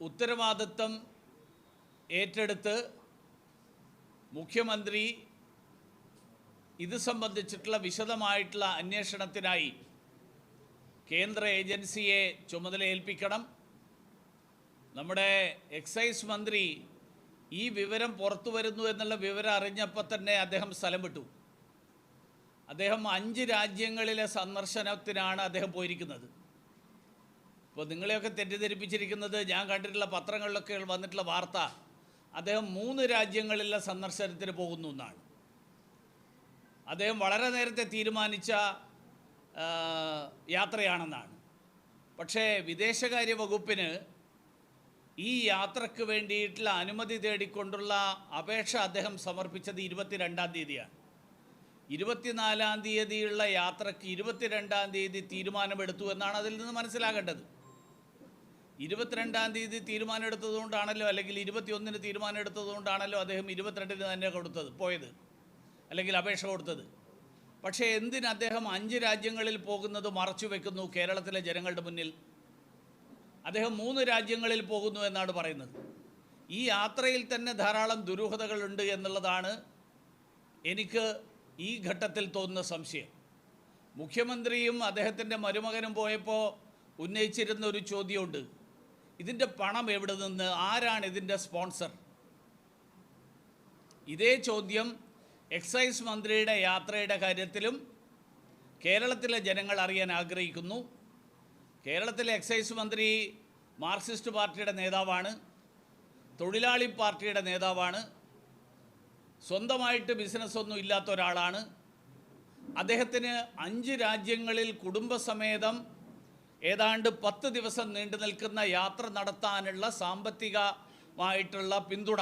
ഉത്തരവാദിത്വം ഏറ്റെടുത്ത് മുഖ്യമന്ത്രി ഇത് സംബന്ധിച്ചിട്ടുള്ള വിശദമായിട്ടുള്ള അന്വേഷണത്തിനായി കേന്ദ്ര ഏജൻസിയെ ചുമതലയേൽപ്പിക്കണം. നമ്മുടെ എക്സൈസ് മന്ത്രി ഈ വിവരം പുറത്തു വരുന്നു എന്നുള്ള വിവരം അറിഞ്ഞപ്പോൾ തന്നെ അദ്ദേഹം സ്ഥലം വിട്ടു. അദ്ദേഹം 5 രാജ്യങ്ങളിലെ സന്ദർശനത്തിനാണ് അദ്ദേഹം പോയിരിക്കുന്നത്. ഇപ്പോൾ നിങ്ങളെയൊക്കെ തെറ്റിദ്ധരിപ്പിച്ചിരിക്കുന്നത് ഞാൻ കണ്ടിട്ടുള്ള പത്രങ്ങളിലൊക്കെ വന്നിട്ടുള്ള വാർത്ത അദ്ദേഹം 3 രാജ്യങ്ങളിലെ സന്ദർശനത്തിന് പോകുന്നു എന്നാണ്. അദ്ദേഹം വളരെ നേരത്തെ തീരുമാനിച്ച യാത്രയാണെന്നാണ്. പക്ഷേ വിദേശകാര്യ വകുപ്പിന് ഈ യാത്രയ്ക്ക് വേണ്ടിയിട്ടുള്ള അനുമതി തേടിക്കൊണ്ടുള്ള അപേക്ഷ അദ്ദേഹം സമർപ്പിച്ചത് 22-ാം തീയതിയാണ്. 24-ാം തീയതിയുള്ള യാത്രയ്ക്ക് 22-ാം തീയതി തീരുമാനമെടുത്തു എന്നാണ് അതിൽ നിന്ന് മനസ്സിലാകേണ്ടത്. 22-ാം തീയതി തീരുമാനമെടുത്തതുകൊണ്ടാണല്ലോ, അല്ലെങ്കിൽ 21-ന് തീരുമാനമെടുത്തതുകൊണ്ടാണല്ലോ അദ്ദേഹം 22-ന് തന്നെ പോയത് അല്ലെങ്കിൽ അപേക്ഷ കൊടുത്തത്. പക്ഷേ എന്തിന് അദ്ദേഹം 5 രാജ്യങ്ങളിൽ പോകുന്നത് മറച്ചു വെക്കുന്നു കേരളത്തിലെ ജനങ്ങളുടെ മുന്നിൽ? അദ്ദേഹം 3 രാജ്യങ്ങളിൽ പോകുന്നു എന്നാണ് പറയുന്നത്. ഈ യാത്രയിൽ തന്നെ ധാരാളം ദുരൂഹതകളുണ്ട് എന്നുള്ളതാണ് എനിക്ക് ഈ ഘട്ടത്തിൽ തോന്നുന്ന സംശയം. മുഖ്യമന്ത്രിയും അദ്ദേഹത്തിൻ്റെ മരുമകനും പോയപ്പോൾ ഉന്നയിച്ചിരുന്ന ഒരു ചോദ്യമുണ്ട്, ഇതിൻ്റെ പണം എവിടെ നിന്ന്, ആരാണ് ഇതിൻ്റെ സ്പോൺസർ? ഇതേ ചോദ്യം എക്സൈസ് മന്ത്രിയുടെ യാത്രയുടെ കാര്യത്തിലും കേരളത്തിലെ ജനങ്ങൾ അറിയാൻ ആഗ്രഹിക്കുന്നു. കേരളത്തിലെ എക്സൈസ് മന്ത്രി മാർക്സിസ്റ്റ് പാർട്ടിയുടെ നേതാവാണ്, തൊഴിലാളി പാർട്ടിയുടെ നേതാവാണ്, സ്വന്തമായിട്ട് ബിസിനസ്സൊന്നും ഇല്ലാത്ത ഒരാളാണ്. അദ്ദേഹത്തിന് 5 രാജ്യങ്ങളിൽ കുടുംബസമേതം ഏതാണ്ട് 10 ദിവസം നീണ്ടു നിൽക്കുന്ന യാത്ര നടത്താനുള്ള സാമ്പത്തികമായിട്ടുള്ള പിന്തുണ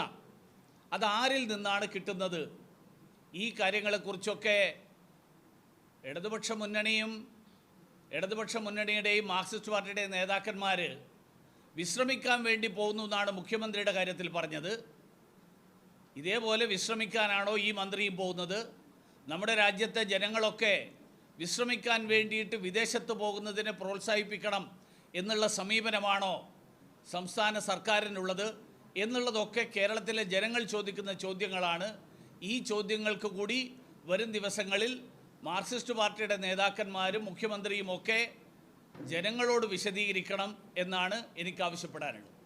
അതാരിൽ നിന്നാണ് കിട്ടുന്നത്? ഈ കാര്യങ്ങളെക്കുറിച്ചൊക്കെ ഇടതുപക്ഷ മുന്നണിയുടെയും മാർക്സിസ്റ്റ് പാർട്ടിയുടെയും നേതാക്കന്മാർ വിശ്രമിക്കാൻ വേണ്ടി പോകുന്നു എന്നാണ് മുഖ്യമന്ത്രിയുടെ കാര്യത്തിൽ പറഞ്ഞത്. ഇതേപോലെ വിശ്രമിക്കാനാണോ ഈ മന്ത്രിയും പോകുന്നത്? നമ്മുടെ രാജ്യത്തെ ജനങ്ങളൊക്കെ വിശ്രമിക്കാൻ വേണ്ടിയിട്ട് വിദേശത്ത് പോകുന്നതിനെ പ്രോത്സാഹിപ്പിക്കണം എന്നുള്ള സമീപനമാണോ സംസ്ഥാന സർക്കാരിനുള്ളത് എന്നുള്ളതൊക്കെ കേരളത്തിലെ ജനങ്ങൾ ചോദിക്കുന്ന ചോദ്യങ്ങളാണ്. ഈ ചോദ്യങ്ങൾക്ക് കൂടി വരും ദിവസങ്ങളിൽ മാർക്സിസ്റ്റ് പാർട്ടിയുടെ നേതാക്കന്മാരും മുഖ്യമന്ത്രിയുമൊക്കെ ജനങ്ങളോട് വിശദീകരിക്കണം എന്നാണ് എനിക്ക് ആവശ്യപ്പെടാനുള്ളത്.